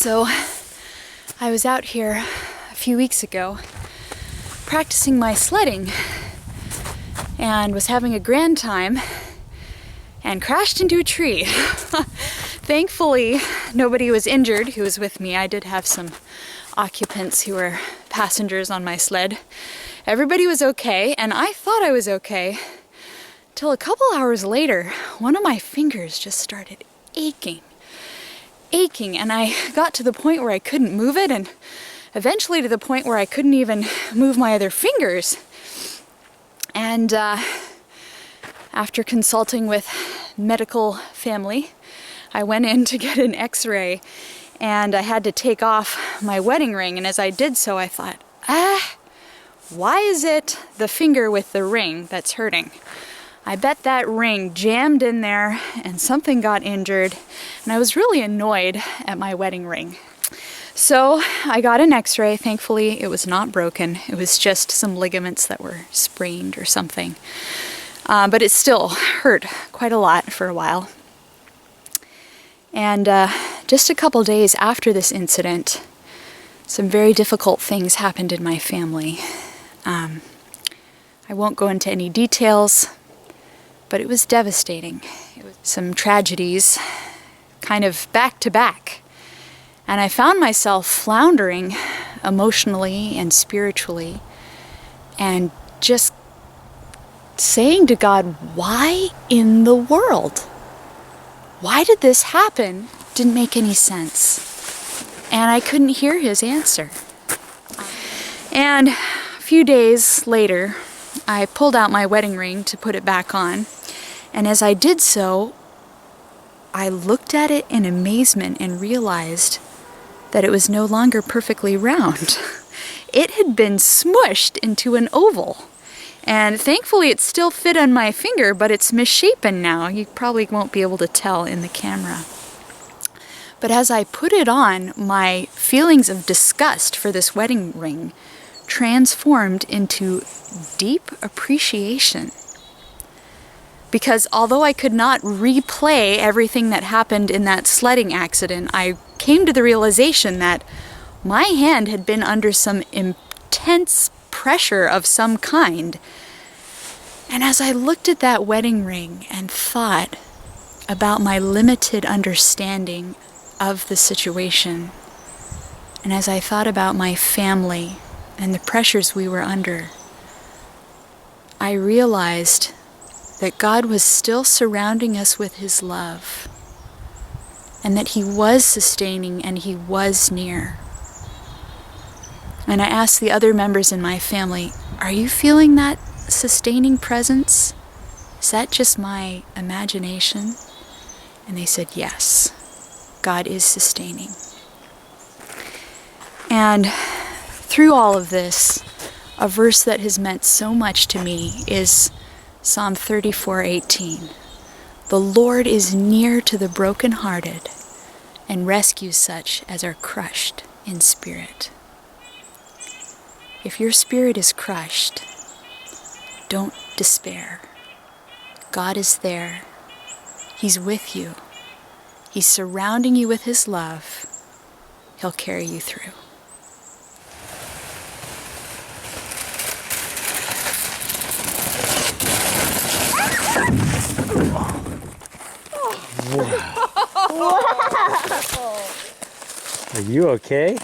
So I was out here a few weeks ago practicing my sledding and was having a grand time and crashed into a tree. Thankfully, nobody was injured who was with me. I did have some occupants who were passengers on my sled. Everybody was okay, and I thought I was okay till a couple hours later, one of my fingers just started aching, and I got to the point where I couldn't move it, and eventually to the point where I couldn't even move my other fingers. And after consulting with medical family, I went in to get an x-ray, and I had to take off my wedding ring, and as I did so I thought, why is it the finger with the ring that's hurting? I bet that ring jammed in there and something got injured, and I was really annoyed at my wedding ring. So I got an x-ray. Thankfully it was not broken. It was just some ligaments that were sprained or something. But it still hurt quite a lot for a while. And just a couple days after this incident, some very difficult things happened in my family. I won't go into any details, but it was devastating. It was some tragedies kind of back to back. And I found myself floundering emotionally and spiritually and just saying to God, why in the world? Why did this happen? Didn't make any sense. And I couldn't hear his answer. And a few days later, I pulled out my wedding ring to put it back on. And as I did so, I looked at it in amazement and realized that it was no longer perfectly round. It had been smushed into an oval. And thankfully it still fit on my finger, but it's misshapen now. You probably won't be able to tell in the camera. But as I put it on, my feelings of disgust for this wedding ring transformed into deep appreciation. Because although I could not replay everything that happened in that sledding accident, I came to the realization that my hand had been under some intense pressure of some kind. And as I looked at that wedding ring and thought about my limited understanding of the situation, and as I thought about my family and the pressures we were under, I realized that God was still surrounding us with His love, and that He was sustaining and He was near. And I asked the other members in my family, are you feeling that sustaining presence? Is that just my imagination? And they said, yes, God is sustaining. And through all of this, a verse that has meant so much to me is Psalm 34:18. The Lord is near to the brokenhearted and rescues such as are crushed in spirit. If your spirit is crushed, don't despair. God is there. He's with you. He's surrounding you with His love. He'll carry you through. Wow. Are you okay?